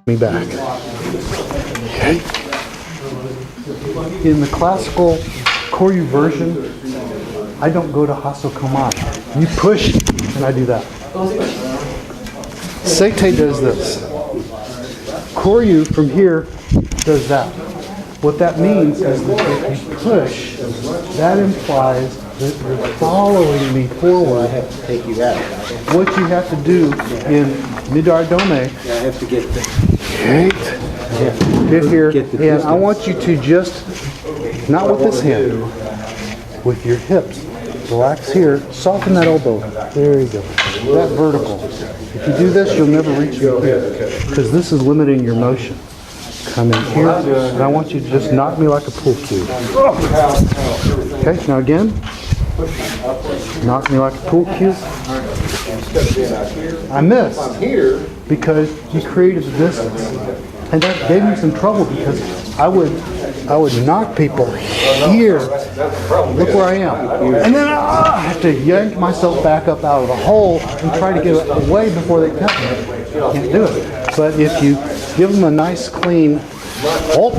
me back. Okay. In the classical Koryu version, I don't go to Hasokomai. You push, and I do that. Seite does this. Koryu from here does that. What that means is that if you push, that implies that you're following me forward. I have to take you out. What you have to do in Midar Dome, I have to get the... get here, and I want you to just, not with this hand, with your hips. Relax here, soften that elbow. There you go. That vertical. If you do this, you'll never reach your here, because this is limiting your motion. Come in here, and I want you to just knock me like a pool cue. Okay, now again, knock me like a pool cue. I missed because you created the distance, and that gave me some trouble because I would knock people here. Look where I am, and then I have to yank myself back up out of the hole and try to get away before they cut me. Can't do it. But if you give them a nice clean hold,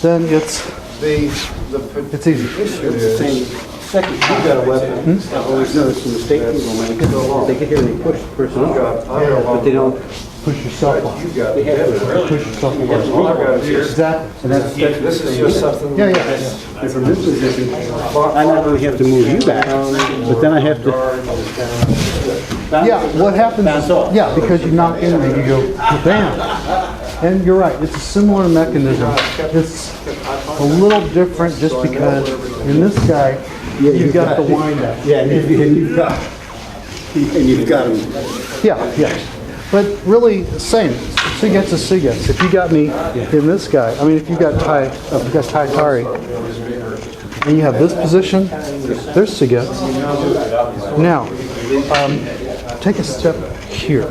then it's easy. Second, you got a weapon. I always notice the mistake people make. They get here and they push the person up, but they don't push yourself off. They have to push yourself off. Exactly. And that's This is just something. Yeah. And from this position, I not only have to move you back, but then I have to. Yeah, what happens is, yeah, because you knock in and you go, bam. And you're right, it's a similar mechanism. It's a little different just because in this guy, you've got the wind up. Yeah, and you've got him. Yeah. But really, same. Sigets is Sigets. If you got me in this guy, I mean, if you got Tai Tari, and you have this position, there's Sigets. Now, take a step here.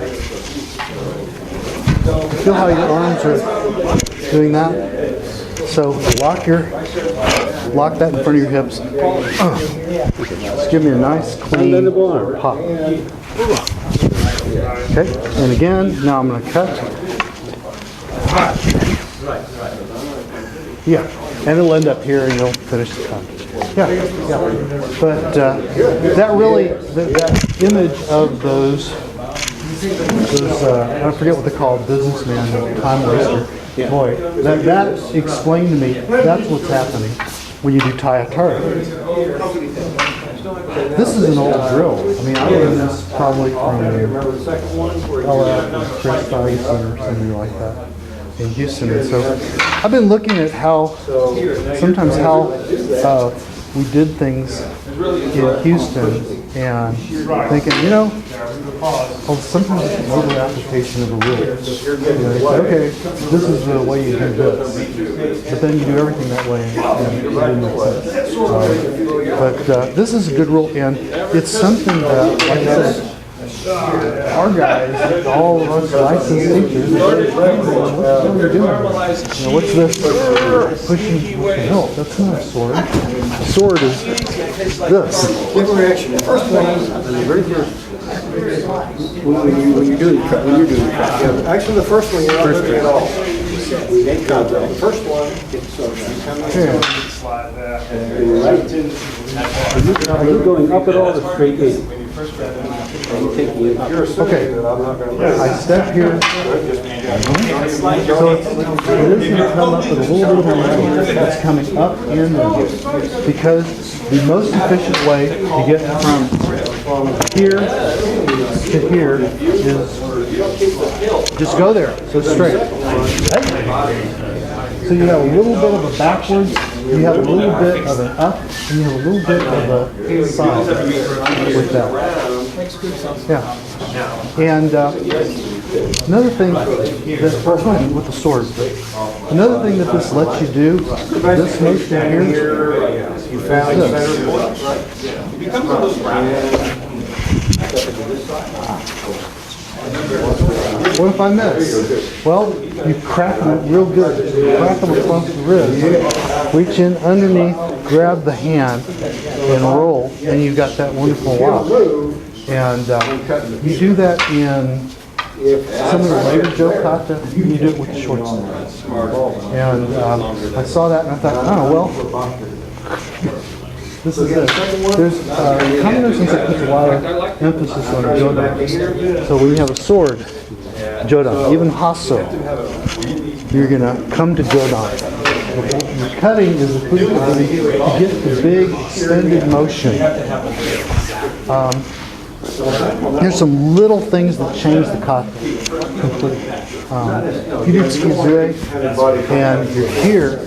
Feel how your arms are doing that? So lock that in front of your hips. Just give me a nice clean pop. Okay, and again, now I'm going to cut. Yeah, and it'll end up here and you'll finish the cut. Yeah. But that really, that image of those I forget what they call it, businessman, time waster. Boy, that explained to me that's what's happening when you do Tai-Atari. This is an old drill. I mean, I learned this probably from Chris Ferguson or something like that in Houston. And so I've been looking at how we did things in Houston and thinking, sometimes it's an over-application of a rule. Okay, this is the way you do this. But then you do everything that way and it didn't make sense. But this is a good rule, and it's something that, like I said, our guys, all of us licensed teachers, what are you doing? What's this? Pushing the hilt. That's not a sword. A sword is this. Different reaction. The first one, the very first, when you're doing the cut. Actually, the first one you're not moving at all. Make contact. The first one, Are you going up at all or straight in? Okay, I step here. So it is going to come up with a little bit of momentum. It's coming up in because the most efficient way to get from here to here is just go there, so straight. So you have a little bit of a backwards, you have a little bit of an up, and you have a little bit of a side with that. Yeah. And another thing that, with the sword, another thing that this lets you do, this motion here, you found the better What if I miss? Well, you crack them real good. Crack them across the ribs. Reach in underneath, grab the hand, and roll, and you've got that wonderful lock. And you do that in some of the later Jo kata, you do it with the short sword. And I saw that and I thought, oh, well, this is it. There's, Kamino Sensei puts a lot of emphasis on Jodo. So when you have a sword, Jodo, even Hasso, you're going to come to Jodan. The cutting is the frequency to get the big extended motion. Here's some little things that change the kata completely. You do tsukizue and you're here,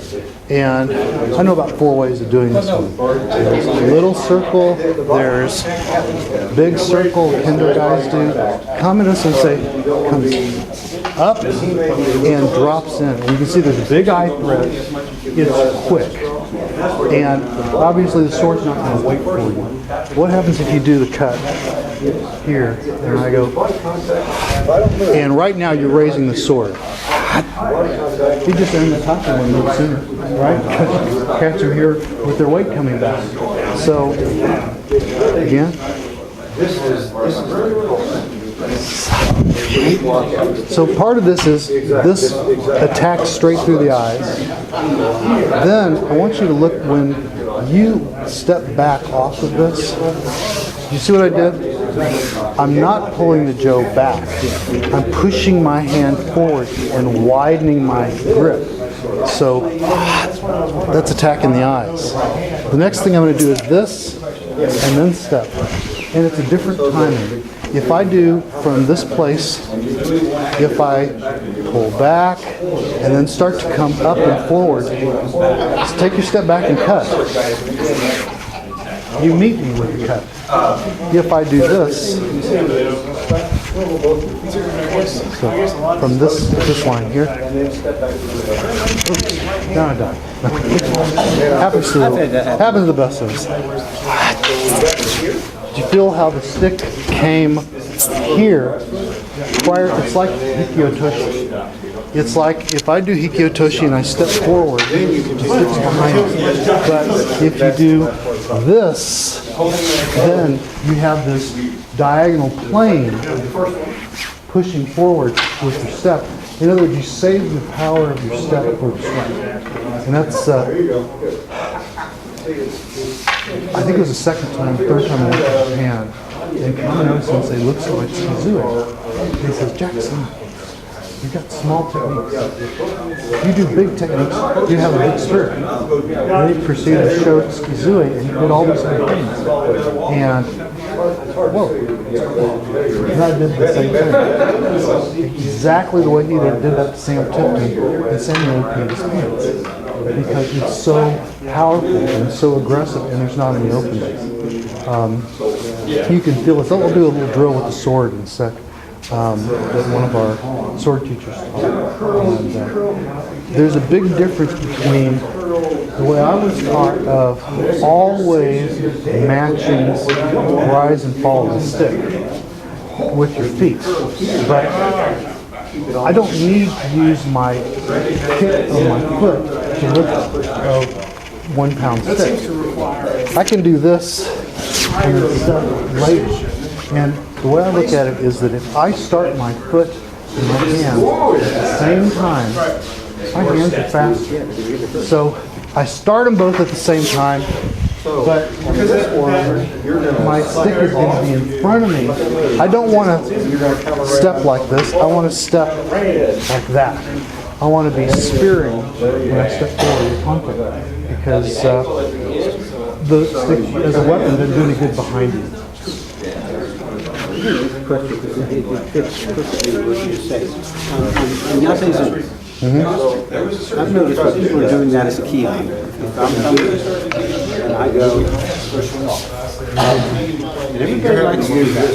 and I know about 4 ways of doing this one. There's a little circle, there's big circle, Kendo guys do. Kamino Sensei comes up and drops in. And you can see there's a big eye thread. It's quick. And obviously the sword's not going to wait for you. What happens if you do the cut here? And I go, and right now you're raising the sword. You just end the top one a little sooner, right? Catch them here with their weight coming back. So, again. So part of this is this attack straight through the eyes. Then I want you to look when you step back off of this. You see what I did? I'm not pulling the Jo back. I'm pushing my hand forward and widening my grip. So that's attacking the eyes. The next thing I'm going to do is this and then step. And it's a different timing. If I do from this place, if I pull back and then start to come up and forward, just take your step back and cut. You meet me with the cut. If I do this, so from this line here, oops, now I died. happens to the best of us. Did you feel how the stick came here? It's like hikyotoshi. It's like if I do hikyotoshi and I step forward, it sticks behind me. But if you do this, then you have this diagonal plane pushing forward with your step. In other words, you save the power of your step for the strength. And that's, I think it was the second time, third time I went to Japan, and Kamino Sensei looks at my tsukizue and he says, Jackson, you got small techniques. You do big techniques, you have a big spirit. And he proceeded to show tsukizue and he did all these other things. And, whoa. And I did the same thing. Exactly the way he did that to Sam Tipton, and Samuel paid his pants. Because it's so powerful and so aggressive and there's not any openings. You can feel it. I'll do a little drill with the sword in a sec. That one of our sword teachers taught. And, there's a big difference between the way I was taught of always matching rise and fall of the stick with your feet. But I don't need to use my hip of my foot to lift a 1 pound stick. I can do this and then step later. And the way I look at it is that if I start my foot and my hand at the same time, my hands are faster. So I start them both at the same time, but my stick is going to be in front of me. I don't want to step like this. I want to step like that. I want to be spearing when I step forward with contact, because the stick as a weapon doesn't do any good behind you. Question, because it fits perfectly with what you say. I'm not saying something. I've noticed that people are doing that as a key on. If I'm coming and I go, and everybody likes to do that.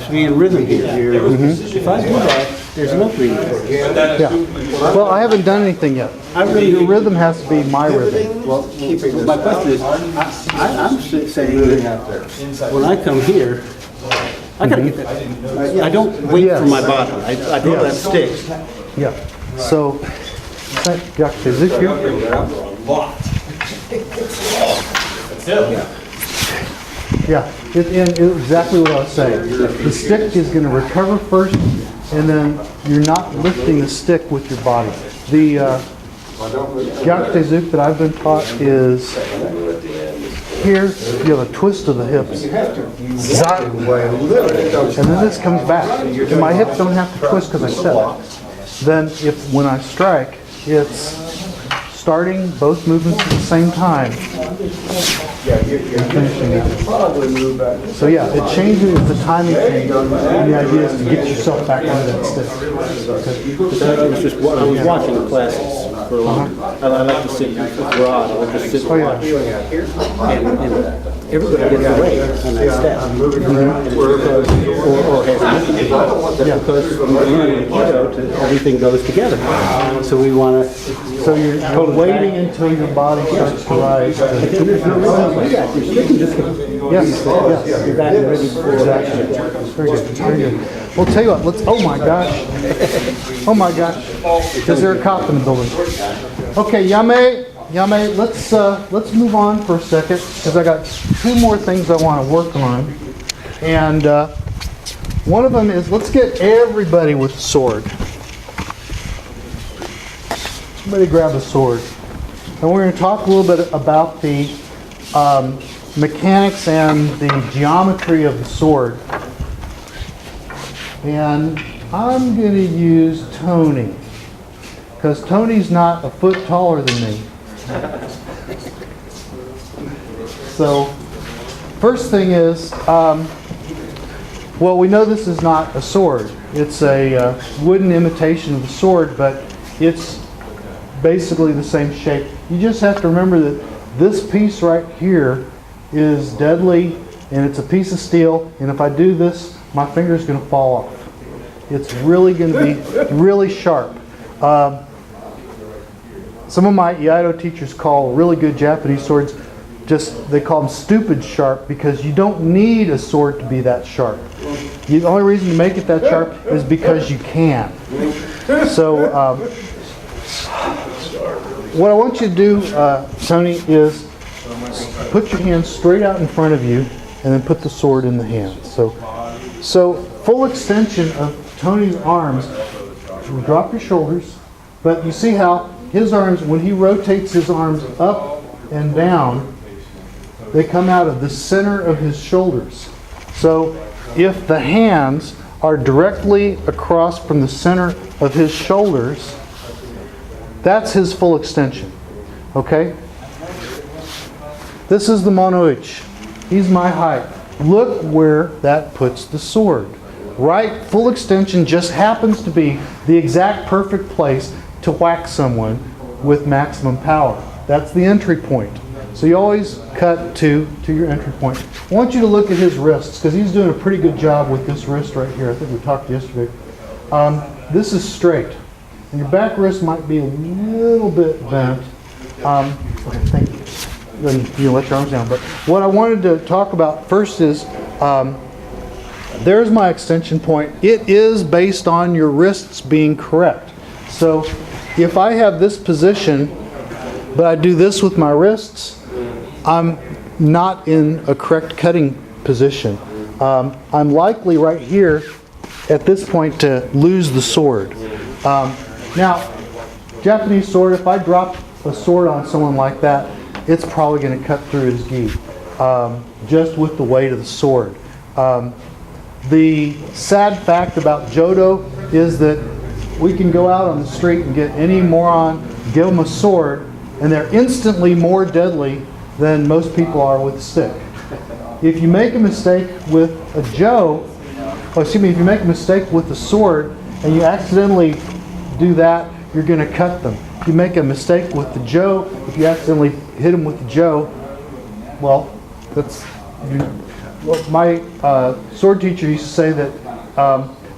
To be in rhythm here. If I do that, there's an opening. Yeah. Well, I haven't done anything yet. Your rhythm has to be my rhythm. Well, my question is, I'm saying that when I come here, I gotta get that. I don't wait for my bottom. I go to that stick. Yeah. So, is it here? Yeah. It's exactly what I was saying. The stick is going to recover first, and then you're not lifting the stick with your body. The Gyakutezuki that I've been taught is here, you have a twist of the hips. Zat. And then this comes back. And my hips don't have to twist because I step. Then when I strike, it's starting both movements at the same time and finishing it. So yeah, it changes the timing change. And the idea is to get yourself back into that stick. I was watching the classes for a long time. I like to sit with Rod. I like to sit and watch. And everybody gets away on that step. Or has nothing. Because we learn in Jodo everything goes together. So we want to... So you're waiting until your body starts to rise. There's no reason to do that. You're sticking just... Yes. You're back and ready for action. Very good. Very good. Well, tell you what. Let's. Oh my gosh. Oh my gosh. Is there a cop in the building? Okay, Yame. Let's move on for a second because I got two more things I want to work on, and one of them is let's get everybody with the sword. Somebody grab a sword, and we're going to talk a little bit about the mechanics and the geometry of the sword. And I'm going to use Tony, because Tony's not a foot taller than me. So, first thing is, well, we know this is not a sword. It's a wooden imitation of the sword, but it's basically the same shape. You just have to remember that this piece right here is deadly, and it's a piece of steel, and if I do this, my finger's going to fall off. It's really going to be really sharp. Some of my Iaido teachers call really good Japanese swords, they call them stupid sharp, because you don't need a sword to be that sharp. The only reason you make it that sharp is because you can. So what I want you to do, Tony, is put your hands straight out in front of you and then put the sword in the hand. So full extension of Tony's arms, drop your shoulders, but you see how his arms, when he rotates his arms up and down, they come out of the center of his shoulders. So if the hands are directly across from the center of his shoulders, that's his full extension. Okay? This is the mono-uchi. He's my height. Look where that puts the sword. Right full extension just happens to be the exact perfect place to whack someone with maximum power. That's the entry point. So you always cut to your entry point. I want you to look at his wrists, because he's doing a pretty good job with this wrist right here. I think we talked yesterday. This is straight. And your back wrist might be a little bit bent. Okay, thank you. Then you let your arms down. But what I wanted to talk about first is, there's my extension point. It is based on your wrists being correct. So if I have this position, but I do this with my wrists, I'm not in a correct cutting position. I'm likely right here at this point to lose the sword. Now, Japanese sword, if I drop a sword on someone like that, it's probably going to cut through his gi, just with the weight of the sword. The sad fact about Jodo is that we can go out on the street and get any moron, give them a sword, and they're instantly more deadly than most people are with a stick. If you make a mistake with a if you make a mistake with the sword and you accidentally do that, you're going to cut them. If you make a mistake with the Jo, if you accidentally hit them with the Jo, well, my sword teacher used to say that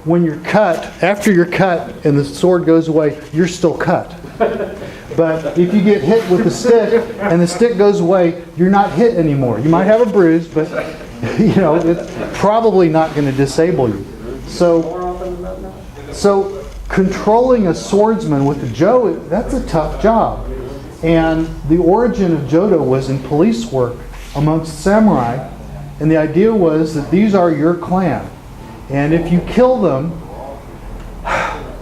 when you're cut, after you're cut and the sword goes away, you're still cut. But if you get hit with the stick and the stick goes away, you're not hit anymore. You might have a bruise, but it's probably not going to disable you. So controlling a swordsman with a Jo, that's a tough job. And the origin of Jodo was in police work amongst samurai. And the idea was that these are your clan. And if you kill them,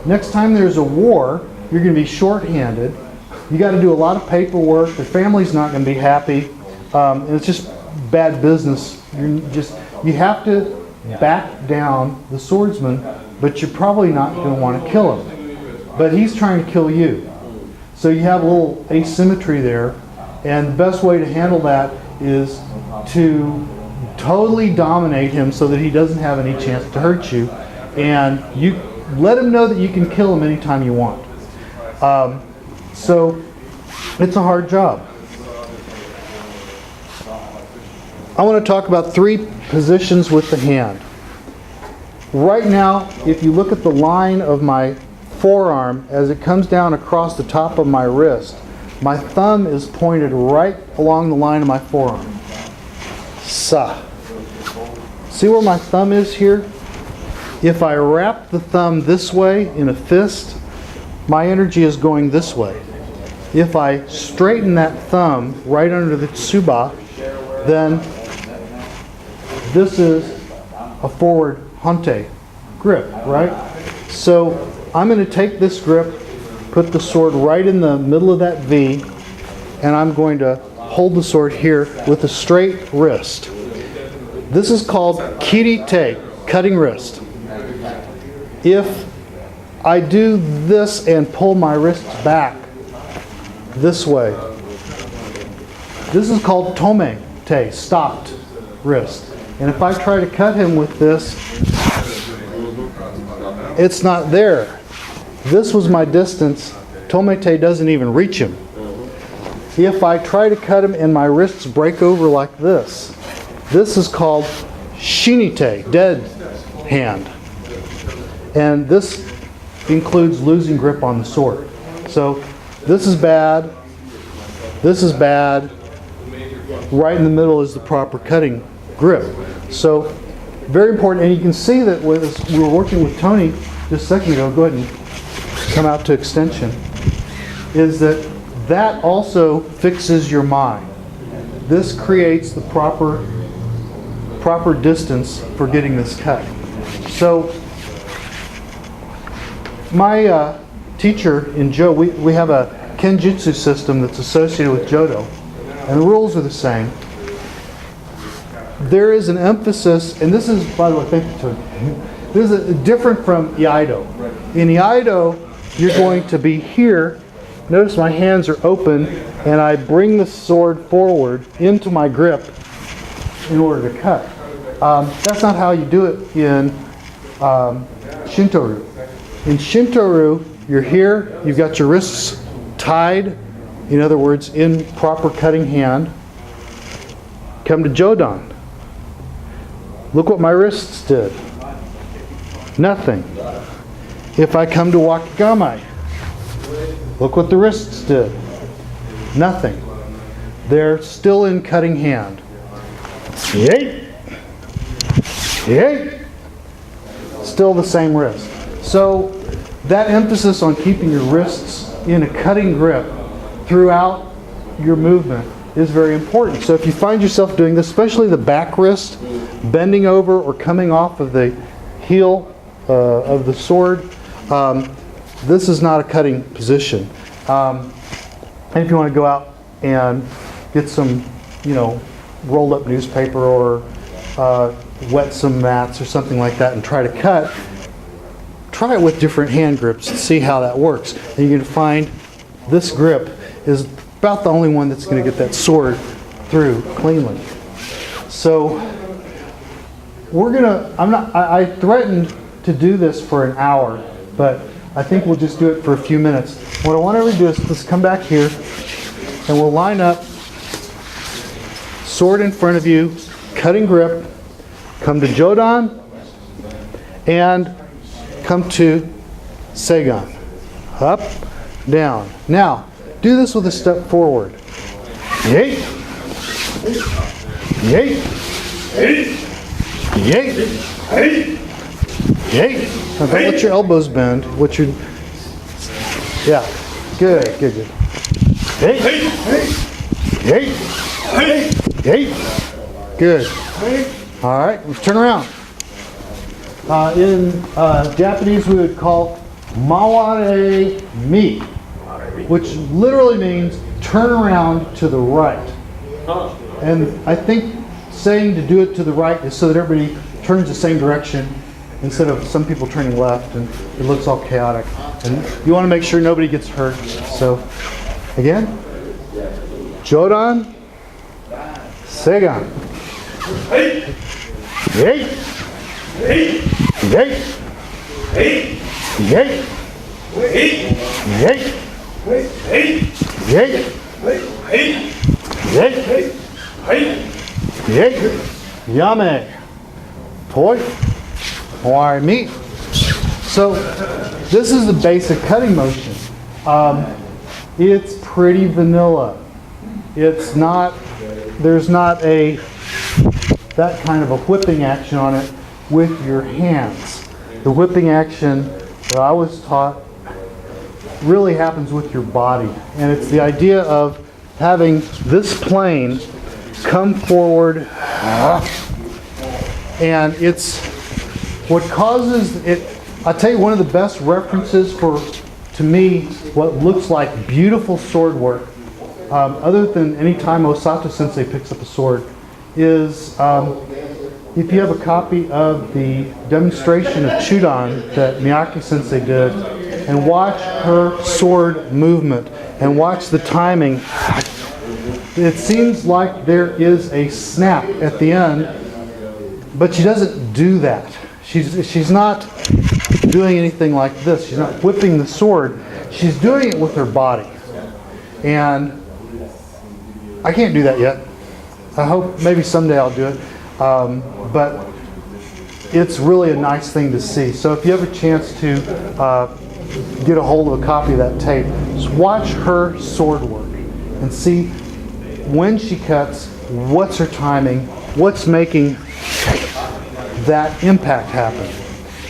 next time there's a war, you're going to be short-handed. You got to do a lot of paperwork. The family's not going to be happy. And it's just bad business. You have to back down the swordsman, but you're probably not going to want to kill him. But he's trying to kill you. So you have a little asymmetry there. And the best way to handle that is to totally dominate him so that he doesn't have any chance to hurt you. And you let him know that you can kill him anytime you want. So it's a hard job. I want to talk about 3 positions with the hand. Right now, if you look at the line of my forearm as it comes down across the top of my wrist, my thumb is pointed right along the line of my forearm. Sa. See where my thumb is here? If I wrap the thumb this way in a fist, my energy is going this way. If I straighten that thumb right under the tsuba, then this is a forward hante grip, right? So I'm going to take this grip, put the sword right in the middle of that V, and I'm going to hold the sword here with a straight wrist. This is called kiri-te, cutting wrist. If I do this and pull my wrists back this way, this is called tome-te, stopped wrist. And if I try to cut him with this, it's not there. This was my distance. Tome-te doesn't even reach him. If I try to cut him and my wrists break over like this is called shin-ite, dead hand. And this includes losing grip on the sword. So this is bad. This is bad. Right in the middle is the proper cutting grip. So very important. And you can see that we were working with Tony just a second ago. Go ahead and come out to extension. Is that also fixes your mind. This creates the proper distance for getting this cut. So my teacher in Jodo, we have a kenjutsu system that's associated with Jodo, and the rules are the same. There is an emphasis, and this is, by the way, thank you, Tony. This is different from Iaido. In Iaido, you're going to be here. Notice my hands are open, and I bring the sword forward into my grip in order to cut. That's not how you do it in Shinto-ryu. In Shinto-ryu, you're here, you've got your wrists tied, in other words, in proper cutting hand. Come to Jodan. Look what my wrists did. Nothing. If I come to Wakigamai, look what the wrists did. Nothing. They're still in cutting hand. Yay! Yay! Still the same wrist. So that emphasis on keeping your wrists in a cutting grip throughout your movement is very important. So if you find yourself doing this, especially the back wrist, bending over or coming off of the heel of the sword, this is not a cutting position. And if you want to go out and get some, rolled up newspaper or wet some mats or something like that and try to cut, try it with different hand grips and see how that works. And you're going to find this grip is about the only one that's going to get that sword through cleanly. So I threatened to do this for an hour, but I think we'll just do it for a few minutes. What I want everybody to do is let's come back here and we'll line up, sword in front of you, cutting grip, come to Jodan, and come to Seigan. Up, down. Now, do this with a step forward. Yay! Yay! Yay! Yay! Now don't let your elbows bend. Yeah. Good. Yay! Yay! Yay! Good. All right, let's turn around. In Japanese, we would call Maware mi, which literally means turn around to the right. And I think saying to do it to the right is so that everybody turns the same direction instead of some people turning left and it looks all chaotic. And you want to make sure nobody gets hurt. So again, Jodan, Segan. Hey! Hey! Hey! Hey! Hey! Hey! Hey! Hey! Yame! Toy! Or meat. So this is the basic cutting motion. It's pretty vanilla. It's not, there's not that kind of a whipping action on it with your hands. The whipping action that I was taught really happens with your body. And it's the idea of having this plane come forward, and it's what causes it. I'll tell you one of the best references to me, what looks like beautiful sword work, other than any time Osato Sensei picks up a sword, is if you have a copy of the demonstration of Chudan that Miyake Sensei did, and watch her sword movement, and watch the timing, it seems like there is a snap at the end, but she doesn't do that. She's not doing anything like this. She's not whipping the sword. She's doing it with her body. And I can't do that yet. I hope maybe someday I'll do it. But it's really a nice thing to see. So if you have a chance to get a hold of a copy of that tape, just watch her sword work and see when she cuts, what's her timing, what's making that impact happen.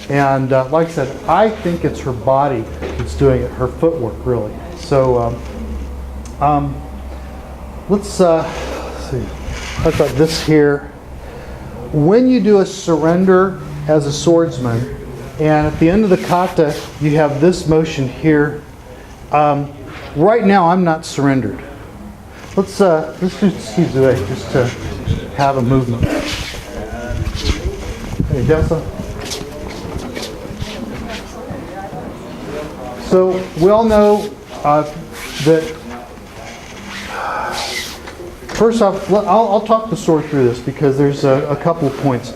And like I said, I think it's her body that's doing it, her footwork really. So let's see. I've got this here. When you do a surrender as a swordsman, and at the end of the kata, you have this motion here. Right now, I'm not surrendered. Let's do Tsuzue just to have a movement. Hey, Delsa. So we all know that. First off, I'll talk the sword through this because there's a couple of points.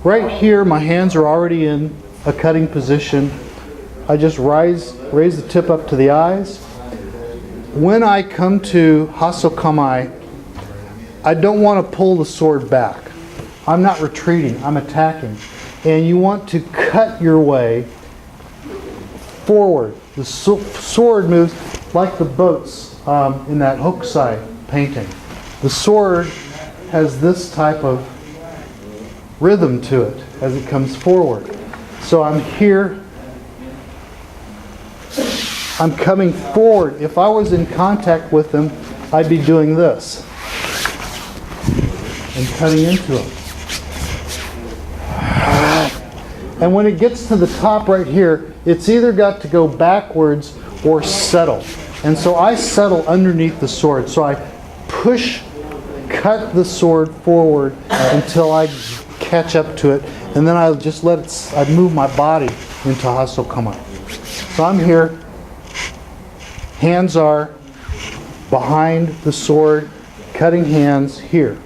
Right here, my hands are already in a cutting position. I just raise the tip up to the eyes. When I come to hasokamai, I don't want to pull the sword back. I'm not retreating, I'm attacking. And you want to cut your way forward. The sword moves like the boats in that Hokusai painting. The sword has this type of rhythm to it as it comes forward. So I'm here, I'm coming forward. If I was in contact with them, I'd be doing this and cutting into them. And when it gets to the top right here, it's either got to go backwards or settle. And so I settle underneath the sword. So I cut the sword forward until I catch up to it. And then I just I move my body into hasokamai. So I'm here. Hands are behind the sword, cutting hands here.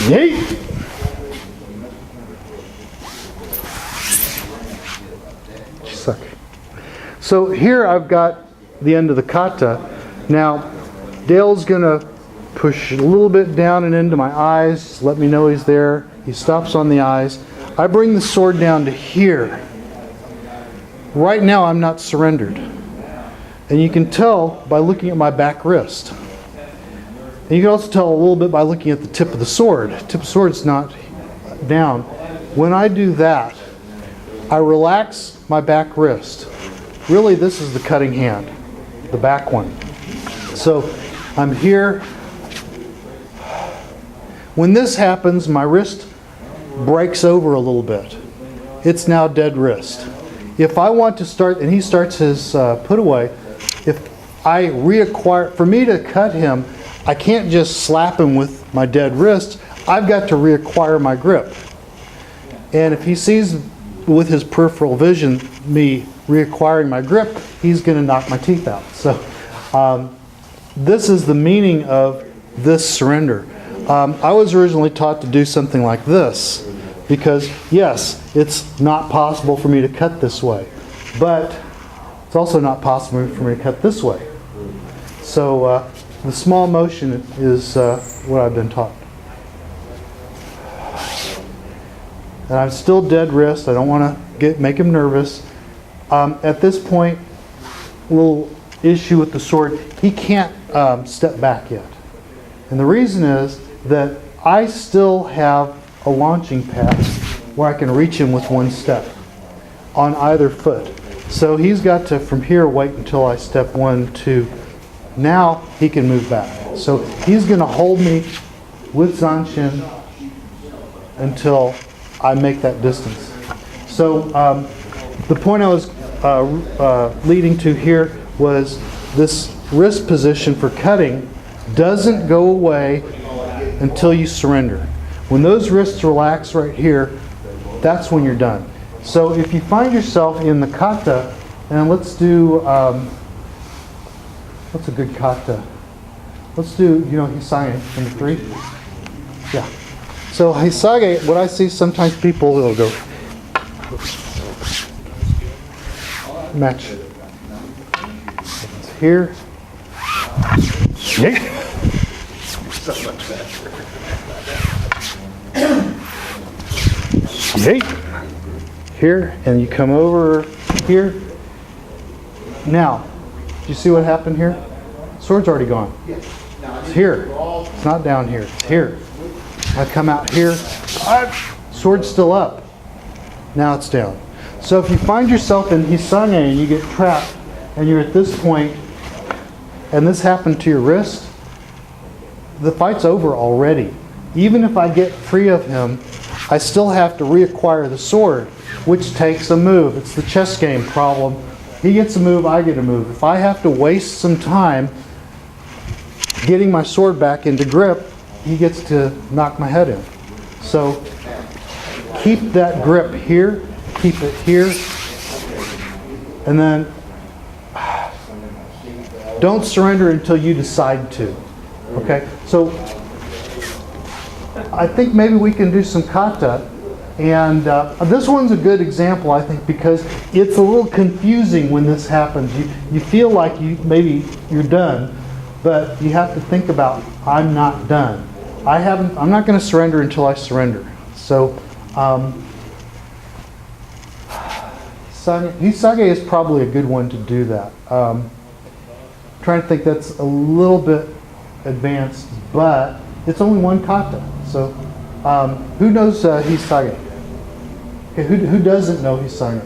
Yeet! So here I've got the end of the kata. Now Dale's going to push a little bit down and into my eyes. Just let me know he's there. He stops on the eyes. I bring the sword down to here. Right now I'm not surrendered. And you can tell by looking at my back wrist. And you can also tell a little bit by looking at the tip of the sword. The tip of the sword's not down. When I do that, I relax my back wrist. Really, this is the cutting hand, the back one. So I'm here. When this happens, my wrist breaks over a little bit. It's now dead wrist. If I want to start, and he starts his put away, if I reacquire, for me to cut him, I can't just slap him with my dead wrist. I've got to reacquire my grip. And if he sees with his peripheral vision me reacquiring my grip, he's going to knock my teeth out. So this is the meaning of this surrender. I was originally taught to do something like this because, yes, it's not possible for me to cut this way, but it's also not possible for me to cut this way. So the small motion is what I've been taught. And I'm still dead wrist. I don't want to make him nervous. At this point, a little issue with the sword. He can't step back yet. And the reason is that I still have a launching pad where I can reach him with one step on either foot. So he's got to, from here, wait until I step 1, 2. Now he can move back. So he's going to hold me with Zanshin until I make that distance. So the point I was leading to here was this wrist position for cutting doesn't go away until you surrender. When those wrists relax right here, that's when you're done. So if you find yourself in the kata, and let's do, what's a good kata? Let's do, Hisage, number 3? Yeah. So Hisage, what I see sometimes people will go, match. It's here. Yeah. So much faster. Yay. Here, and you come over here. Now, do you see what happened here? Sword's already gone. It's here. It's not down here. It's here. I come out here. Sword's still up. Now it's down. So if you find yourself in Hisage and you get trapped, and you're at this point, and this happened to your wrist, the fight's over already. Even if I get free of him, I still have to reacquire the sword, which takes a move. It's the chess game problem. He gets a move, I get a move. If I have to waste some time getting my sword back into grip, he gets to knock my head in. So keep that grip here, keep it here, and then don't surrender until you decide to. Okay? So I think maybe we can do some kata. And this one's a good example, I think, because it's a little confusing when this happens. You feel like maybe you're done, but you have to think about, I'm not done. I'm not going to surrender until I surrender. So Hisage is probably a good one to do that. I'm trying to think, that's a little bit advanced, but it's only one kata. So who knows Hisage? Okay, who doesn't know Hisage?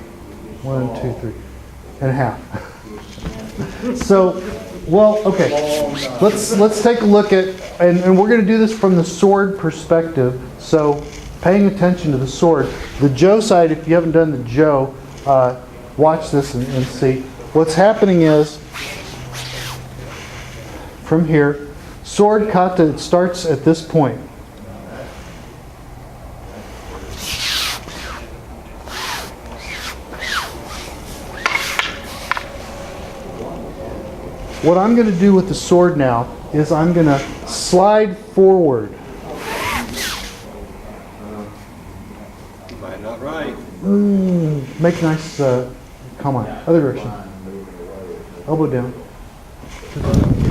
1, 2, 3 and a half. So, well, okay. Let's take a look at, and we're going to do this from the sword perspective. So, paying attention to the sword. The Jo side, if you haven't done the Jo, watch this and see. What's happening is, from here, sword kata, it starts at this point. What I'm going to do with the sword now is I'm going to slide forward. Might not right. Make a nice, come on, other direction. Elbow down.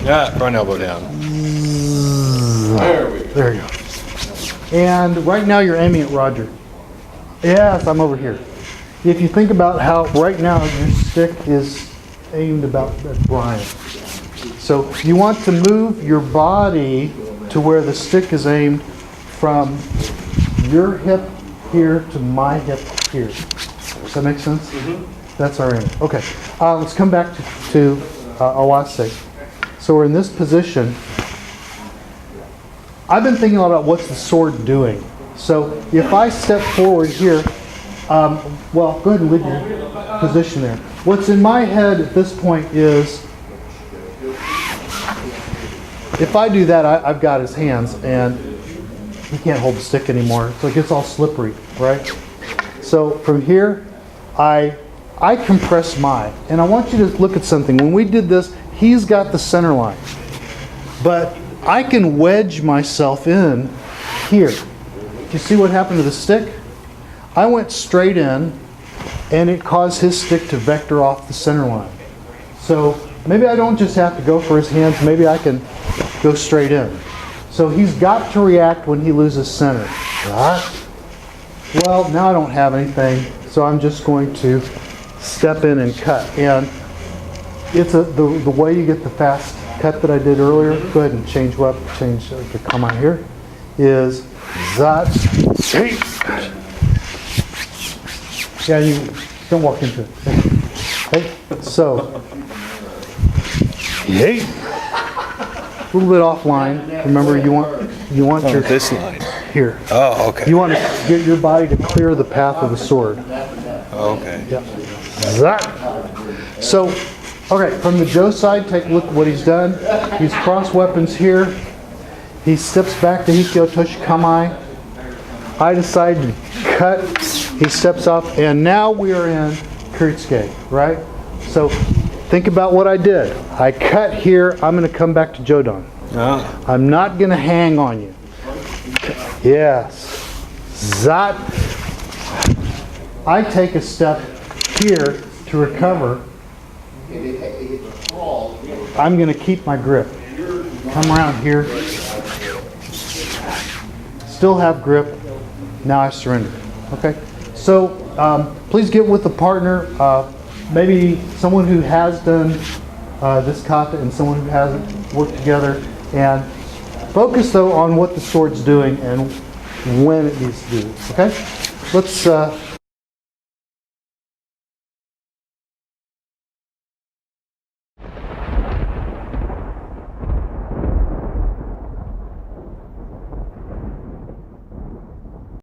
Yeah, front elbow down. There you go. And right now you're aiming at Roger. Yes, I'm over here. If you think about how right now your stick is aimed about at Brian. So you want to move your body to where the stick is aimed from your hip here to my hip here. Does that make sense? Mm-hmm. That's our aim. Okay. Let's come back to Awase. So we're in this position. I've been thinking about what's the sword doing. So if I step forward here, well, go ahead and leave your position there. What's in my head at this point is, if I do that, I've got his hands, and he can't hold the stick anymore, so it gets all slippery, right? So from here, I compress and I want you to look at something. When we did this, he's got the center line, but I can wedge myself in here. You see what happened to the stick? I went straight in, and it caused his stick to vector off the center line. So maybe I don't just have to go for his hands, maybe I can go straight in. So he's got to react when he loses center. Right? Well, now I don't have anything, so I'm just going to step in and cut. And it's the way you get the fast cut that I did earlier. Go ahead and change the kama here. Is that seite. Yeah, you don't walk into it. Okay, so yay. A little bit offline. Remember, you want your This line. here. Oh, okay. You want to get your body to clear the path of the sword. Okay. Yeah. That. So, okay, from the Joe side, take a look at what he's done. He's crossed weapons here. He steps back to Hikyo Toshi Kamai. I decide to cut. He steps up, and now we are in kiri-te, right? So, think about what I did. I cut here. I'm going to come back to Jodo. Ah. I'm not going to hang on you. Yes. Zat. I take a step here to recover. I'm going to keep my grip. Come around here. Still have grip. Now I surrender. Okay? So please get with a partner. Maybe someone who has done this kata and someone who hasn't worked together. And focus, though, on what the sword's doing and when it needs to do it. Okay? Let's